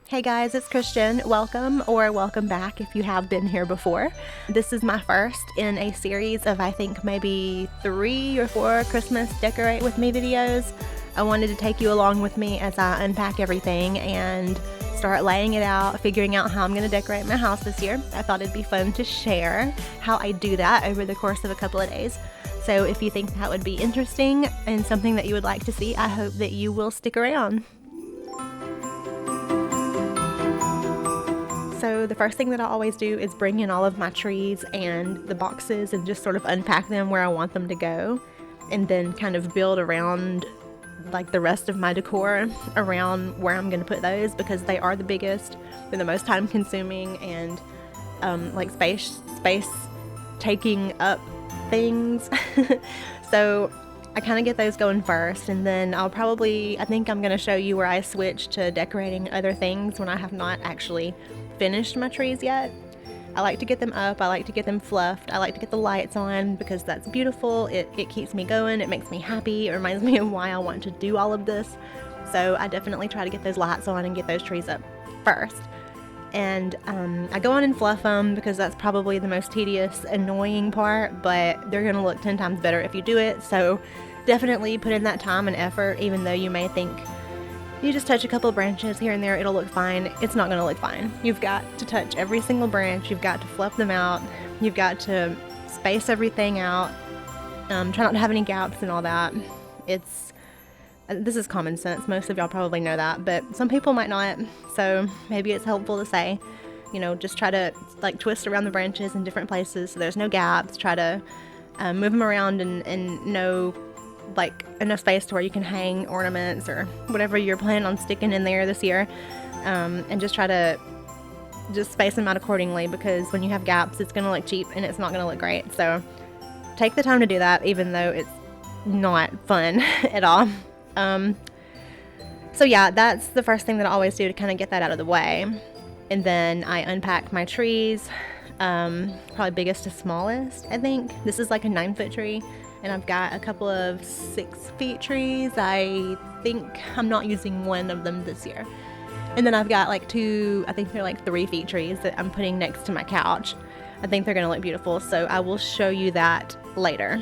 Hey guys, it's Christian. Welcome or welcome back if you have been here before. This is my first in a series of I think maybe 3 or 4 Christmas decorate with me videos. I wanted to take you along with me as I unpack everything and start laying it out, figuring out how I'm going to decorate my house this year. I thought it'd be fun to share how I do that over the course of a couple of days. So if you think that would be interesting and something that you would like to see, I hope that you will stick around. So the first thing that I always do is bring in all of my trees and the boxes and just sort of unpack them where I want them to go, and then kind of build around like the rest of my decor around where I'm going to put those, because they are the biggest, they're the most time consuming, and like space taking up things. So I kind of get those going first, and then I think I'm going to show you where I switch to decorating other things when I have not actually finished my trees yet. I like to get them up, I like to get them fluffed, I like to get the lights on because that's beautiful. It keeps me going, it makes me happy, it reminds me of why I want to do all of this. So I definitely try to get those lights on and get those trees up first. And I go on and fluff them because that's probably the most tedious, annoying part, but they're gonna look 10 times better if you do it. So definitely put in that time and effort, even though you may think you just touch a couple of branches here and there, it'll look fine. It's not gonna look fine. You've got to touch every single branch, you've got to fluff them out, you've got to space everything out, try not to have any gaps and all that. This is common sense, most of y'all probably know that, but some people might not, so maybe it's helpful to say, just try to like twist around the branches in different places so there's no gaps, try to move them around and know like enough space to where you can hang ornaments or whatever you're planning on sticking in there this year, and just try to just space them out accordingly, because when you have gaps it's gonna look cheap and it's not gonna look great. So take the time to do that, even though it's not fun at all. So yeah, that's the first thing that I always do to kind of get that out of the way. And then I unpack my trees, probably biggest to smallest. I think this is like a 9-foot tree, and I've got a couple of 6-feet trees. I think I'm not using one of them this year. And then I've got like 2, I think they're like 3-feet trees that I'm putting next to my couch. I think they're gonna look beautiful, so I will show you that later.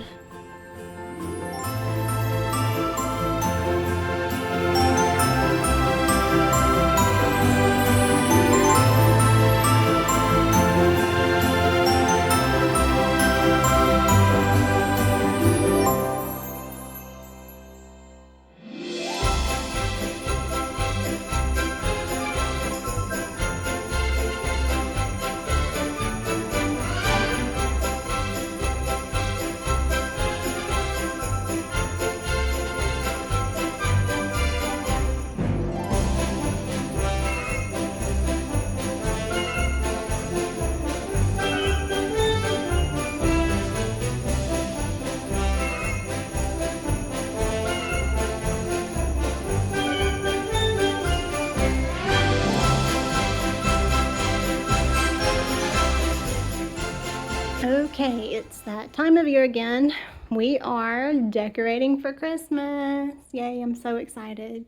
Okay, it's that time of year again. We are decorating for Christmas. Yay, I'm so excited.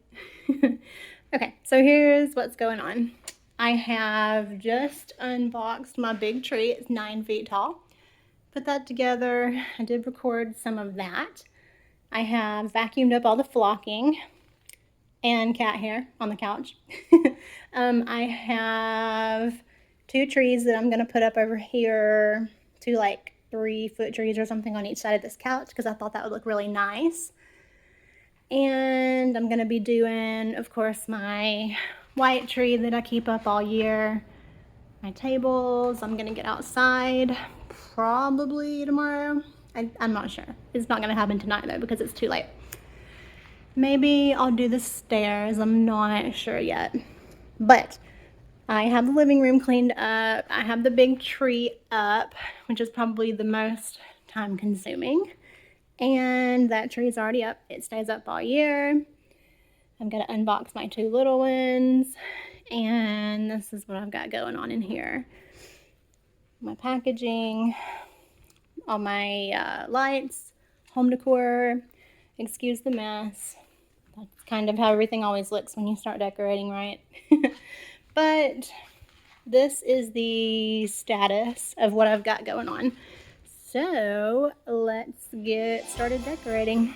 Okay, so here's what's going on. I have just unboxed my big tree. It's 9 feet tall. Put that together. I did record some of that. I have vacuumed up all the flocking and cat hair on the couch. I have 2 trees that I'm gonna put up over here, 2 like 3-foot trees or something on each side of this couch, because I thought that would look really nice. And I'm gonna be doing, of course, my white tree that I keep up all year. My tables, I'm gonna get outside probably tomorrow. I'm not sure. It's not gonna happen tonight though, because it's too late. Maybe I'll do the stairs, I'm not sure yet. But I have the living room cleaned up. I have the big tree up, which is probably the most time consuming. And that tree is already up. It stays up all year. I'm gonna unbox my 2 little ones. And this is what I've got going on in here. My packaging, all my lights, home decor. Excuse the mess. That's kind of how everything always looks when you start decorating, right? But this is the status of what I've got going on. So let's get started decorating.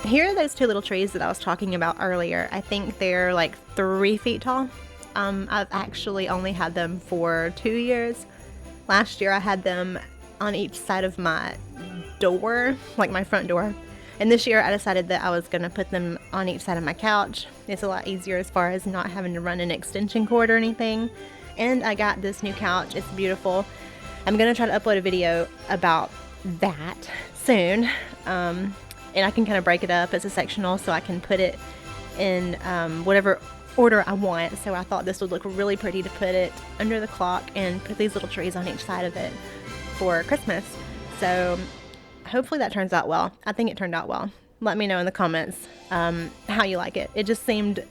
Here are those two little trees that I was talking about earlier. I think they're like 3 feet tall. I've actually only had them for 2 years. Last year I had them on each side of my door, like my front door. And this year I decided that I was going to put them on each side of my couch. It's a lot easier as far as not having to run an extension cord or anything. And I got this new couch. It's beautiful. I'm going to try to upload a video about that soon. And I can kind of break it up as a sectional so I can put it in whatever order I want. So I thought this would look really pretty to put it under the clock and put these little trees on each side of it for Christmas. So hopefully that turns out well. I think it turned out well. Let me know in the comments how you like it. It just seemed,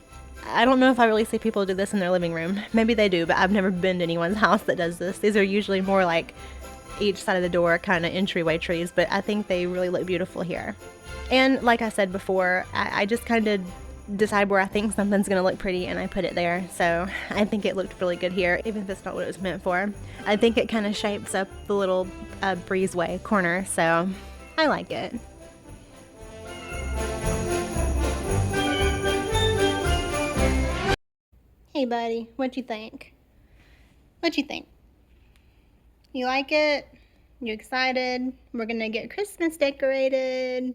I don't know if I really see people do this in their living room. Maybe they do, but I've never been to anyone's house that does this. These are usually more like each side of the door kind of entryway trees, but I think they really look beautiful here. And like I said before, I just kind of decide where I think something's going to look pretty and I put it there. So I think it looked really good here, even if it's not what it was meant for. I think it kind of shapes up the little breezeway corner, so I like it. Hey buddy, what you think? What you think? You like it? You excited? We're gonna get Christmas decorated.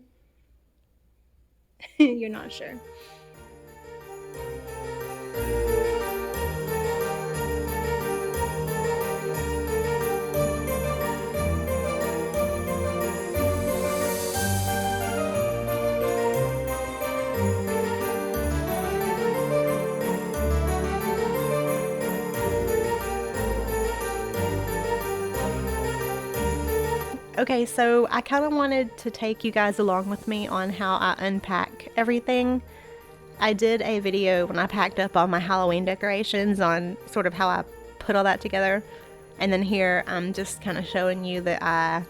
You're not sure. Okay, so I kind of wanted to take you guys along with me on how I unpack everything. I did a video when I packed up all my Halloween decorations on sort of how I put all that together. And then here I'm just kind of showing you that I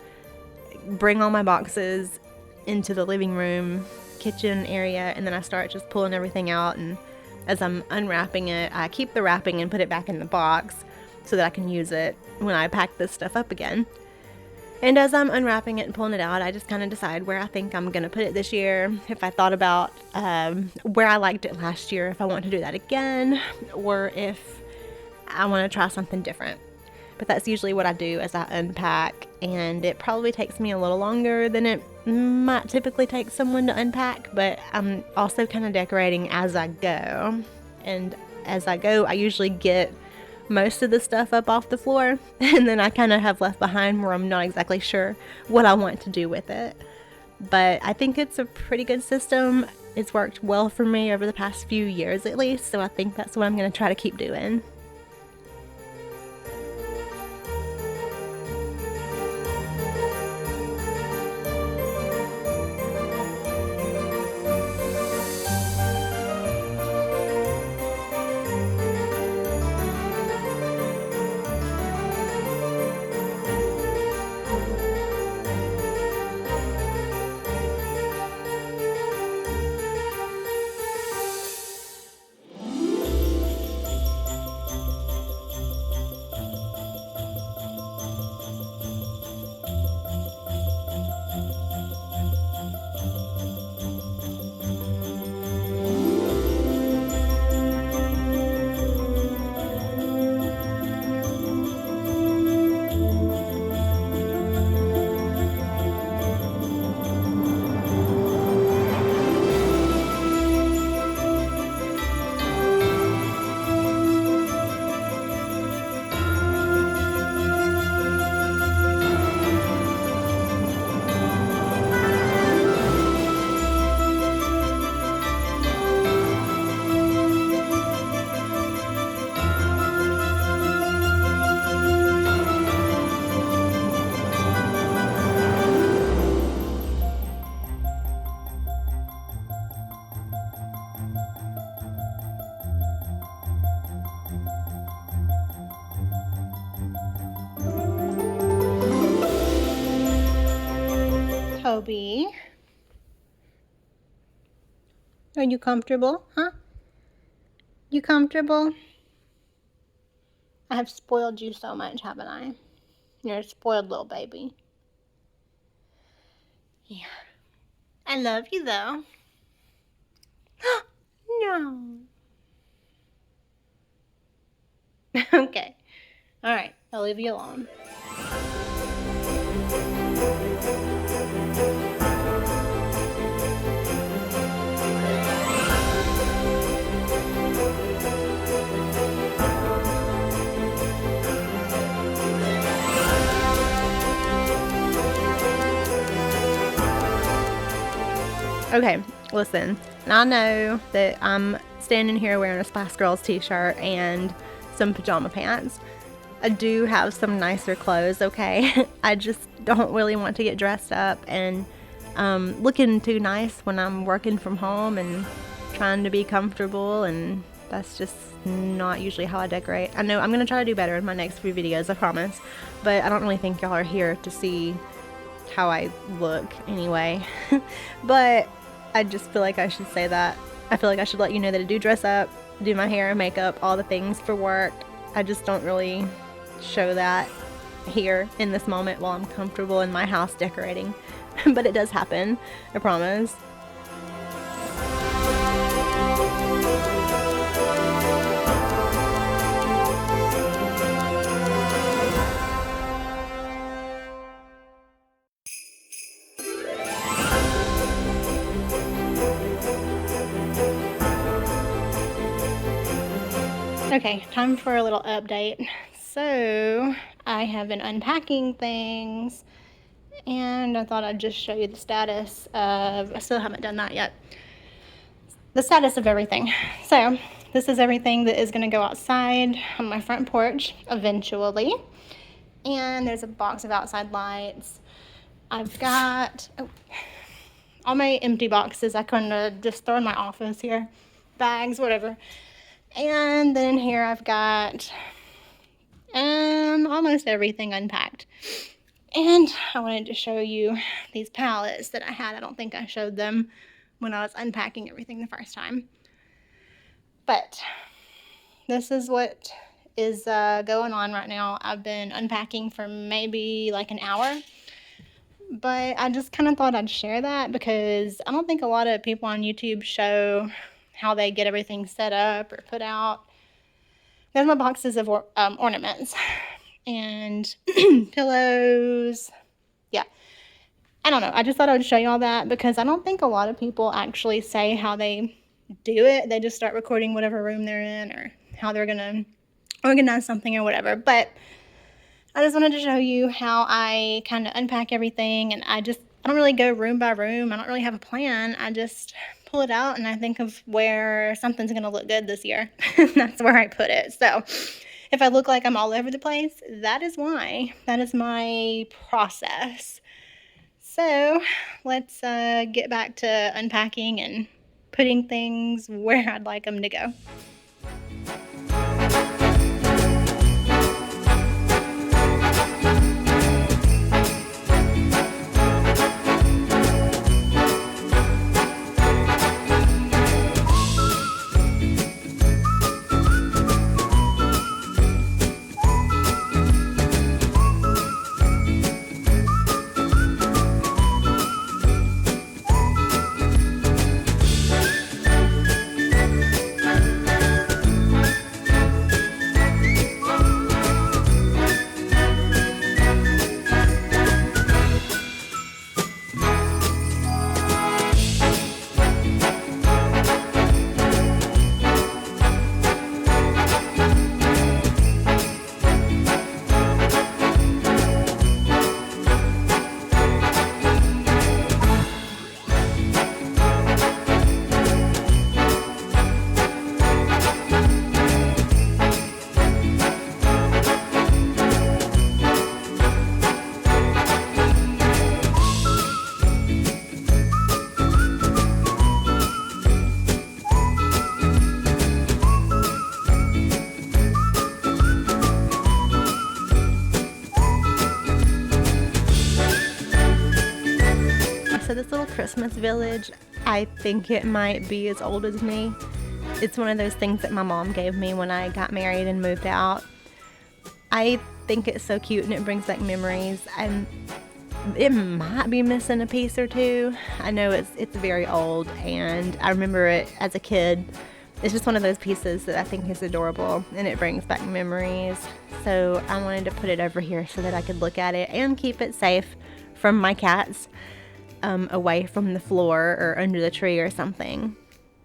bring all my boxes into the living room, kitchen area, and then I start just pulling everything out. And as I'm unwrapping it, I keep the wrapping and put it back in the box so that I can use it when I pack this stuff up again. And as I'm unwrapping it and pulling it out, I just kind of decide where I think I'm going to put it this year. If I thought about where I liked it last year, if I want to do that again, or if I want to try something different. But that's usually what I do as I unpack, and it probably takes me a little longer than it might typically take someone to unpack, but I'm also kind of decorating as I go. And as I go, I usually get most of the stuff up off the floor, and then I kind of have left behind where I'm not exactly sure what I want to do with it. But I think it's a pretty good system. It's worked well for me over the past few years at least, so I think that's what I'm going to try to keep doing. Toby. Are you comfortable, huh? You comfortable? I have spoiled you so much, haven't I? You're a spoiled little baby. Yeah. I love you, though. No. Okay. All right. I'll leave you alone. Okay, listen. Now I know that I'm standing here wearing a Spice Girls t-shirt and some pajama pants. I do have some nicer clothes, okay? I just don't really want to get dressed up and looking too nice when I'm working from home and trying to be comfortable, and that's just not usually how I decorate. I know I'm going to try to do better in my next few videos, I promise, but I don't really think y'all are here to see how I look anyway. But I just feel like I should say that. I feel like I should let you know that I do dress up, do my hair and makeup, all the things for work. I just don't really show that here in this moment while I'm comfortable in my house decorating. But it does happen, I promise. Okay, time for a little update. So, I have been unpacking things, and I thought I'd just show you the status of, I still haven't done that yet, the status of everything. So, this is everything that is going to go outside on my front porch eventually. And there's a box of outside lights. I've got all my empty boxes I kind of just throw in my office here, bags, whatever. And then here I've got almost everything unpacked. And I wanted to show you these pallets that I had. I don't think I showed them when I was unpacking everything the first time. But this is what is going on right now. I've been unpacking for maybe like an hour. But I just kind of thought I'd share that because I don't think a lot of people on YouTube show how they get everything set up or put out. There's my boxes of ornaments and pillows. Yeah. I don't know. I just thought I would show you all that because I don't think a lot of people actually say how they do it. They just start recording whatever room they're in or how they're going to organize something or whatever. But I just wanted to show you how I kind of unpack everything, and I don't really go room by room. I don't really have a plan. I just pull it out and I think of where something's going to look good this year. That's where I put it. So if I look like I'm all over the place, that is why. That is my process. So let's get back to unpacking and putting things where I'd like them to go. So this little Christmas village, I think it might be as old as me. It's one of those things that my mom gave me when I got married and moved out. I think it's so cute and it brings back memories, and it might be missing a piece or two. I know it's very old, and I remember it as a kid. It's just one of those pieces that I think is adorable, and it brings back memories. So I wanted to put it over here so that I could look at it and keep it safe from my cats, away from the floor or under the tree or something.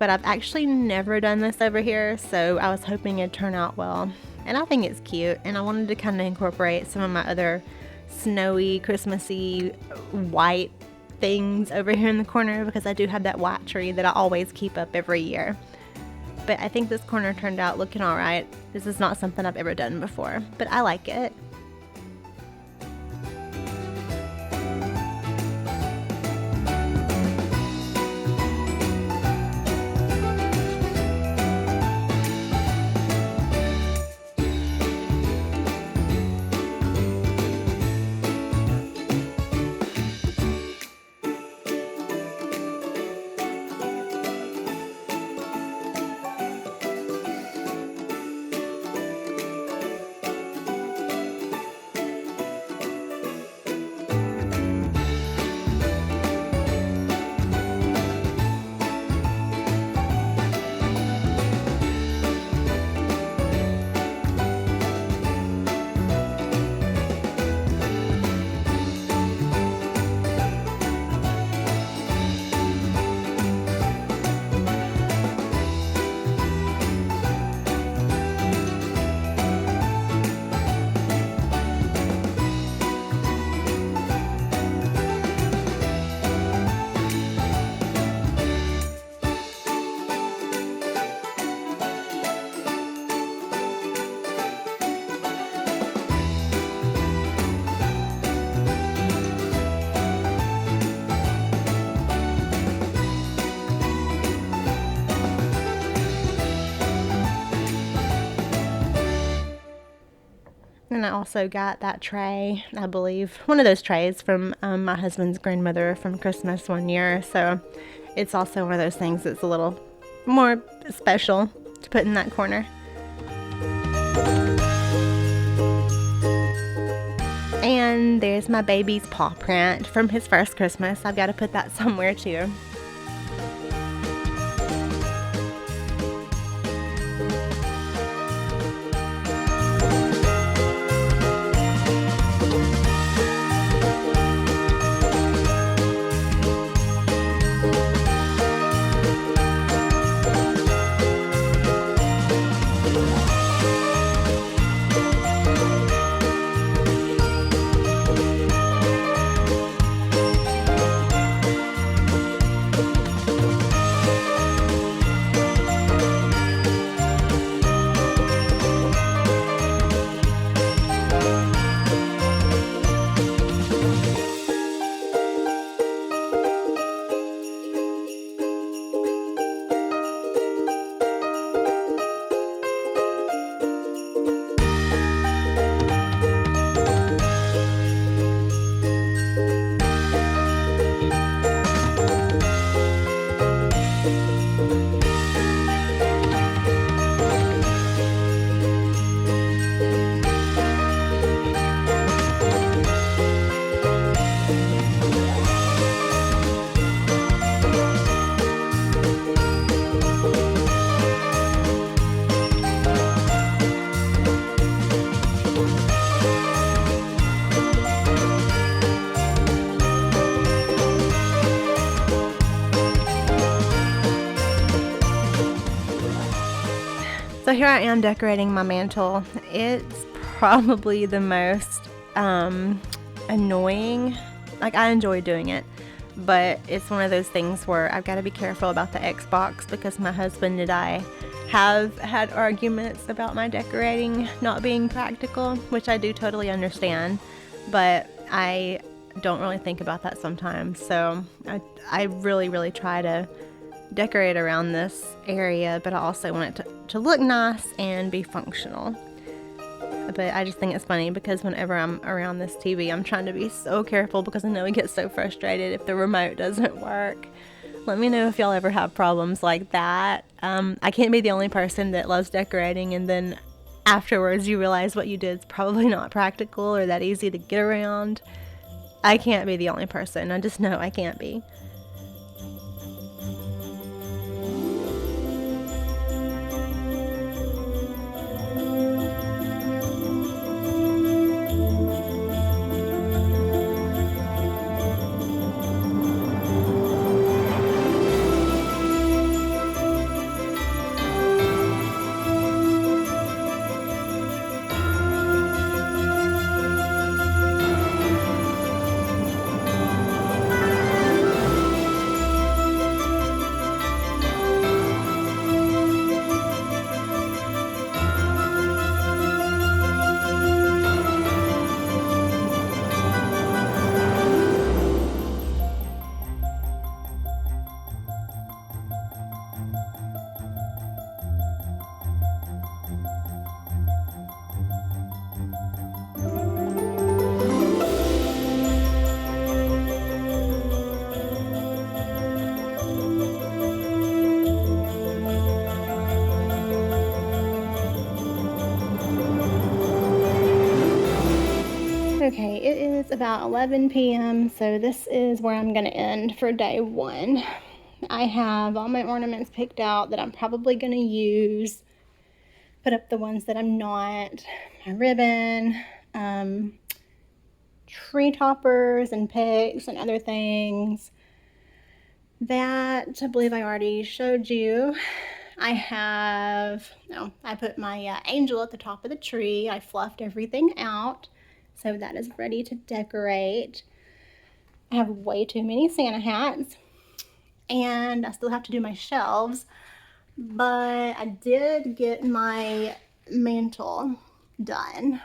But I've actually never done this over here, so I was hoping it'd turn out well. And I think it's cute, and I wanted to kind of incorporate some of my other snowy, Christmassy, white things over here in the corner, because I do have that white tree that I always keep up every year. But I think this corner turned out looking alright. This is not something I've ever done before, but I like it. And I also got that tray, I believe, one of those trays from my husband's grandmother from Christmas one year. So it's also one of those things that's a little more special to put in that corner. And there's my baby's paw print from his first Christmas. I've got to put that somewhere too. So here I am decorating my mantle. It's probably the most annoying. Like, I enjoy doing it, but it's one of those things where I've got to be careful about the Xbox, because my husband and I have had arguments about my decorating not being practical, which I do totally understand, but I don't really think about that sometimes. So I really try to decorate around this area, but I also want it to look nice and be functional. But I just think it's funny because whenever I'm around this TV, I'm trying to be so careful because I know he gets so frustrated if the remote doesn't work. Let me know if y'all ever have problems like that. I can't be the only person that loves decorating and then afterwards you realize what you did is probably not practical or that easy to get around. I can't be the only person. I just know I can't be. Okay, it is about 11 p.m., so this is where I'm going to end for day one. I have all my ornaments picked out that I'm probably going to use. Put up the ones that I'm not. My ribbon, tree toppers and picks and other things. That, I believe I already showed you. I put my angel at the top of the tree. I fluffed everything out. So that is ready to decorate. I have way too many Santa hats. And I still have to do my shelves. But I did get my mantle done,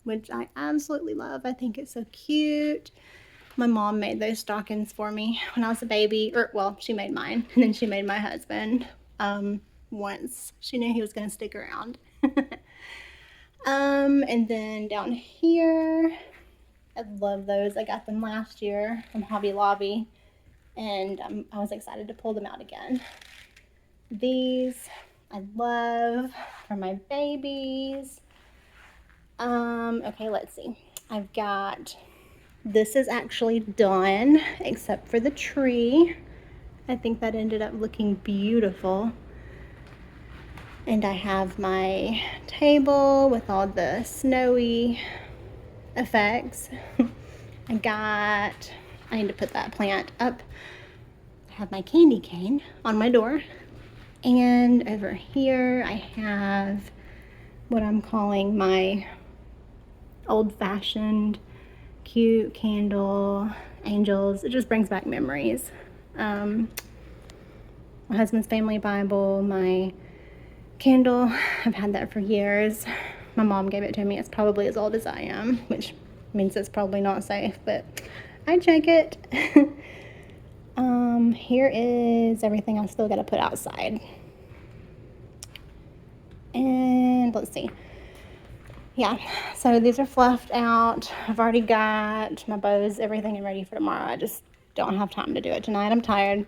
which I absolutely love. I think it's so cute. My mom made those stockings for me when I was a baby. Well, she made mine. And then she made my husband once she knew he was going to stick around. And then down here, I love those. I got them last year from Hobby Lobby, and I was excited to pull them out again. These I love for my babies. Okay, let's see. This is actually done, except for the tree. I think that ended up looking beautiful. And I have my table with all the snowy effects. I need to put that plant up. I have my candy cane on my door. And over here I have what I'm calling my old-fashioned cute candle angels. It just brings back memories. My husband's family Bible, my candle, I've had that for years. My mom gave it to me. It's probably as old as I am, which means it's probably not safe, but I check it. Here is everything I've still got to put outside. And let's see. Yeah, so these are fluffed out. I've already got my bows, everything ready for tomorrow. I just don't have time to do it tonight. I'm tired.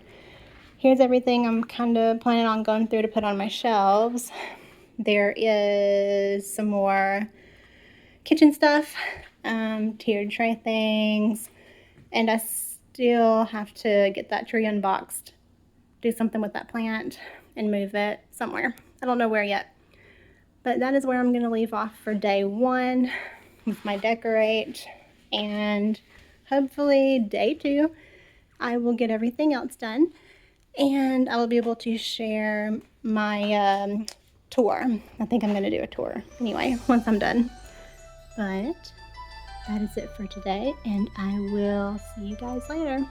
Here's everything I'm kind of planning on going through to put on my shelves. There is some more kitchen stuff, tiered tray things, and I still have to get that tree unboxed, do something with that plant, and move it somewhere. I don't know where yet, but that is where I'm going to leave off for day one with my decorate, and hopefully day two I will get everything else done, and I will be able to share my tour. I think I'm going to do a tour anyway once I'm done. But that is it for today, and I will see you guys later.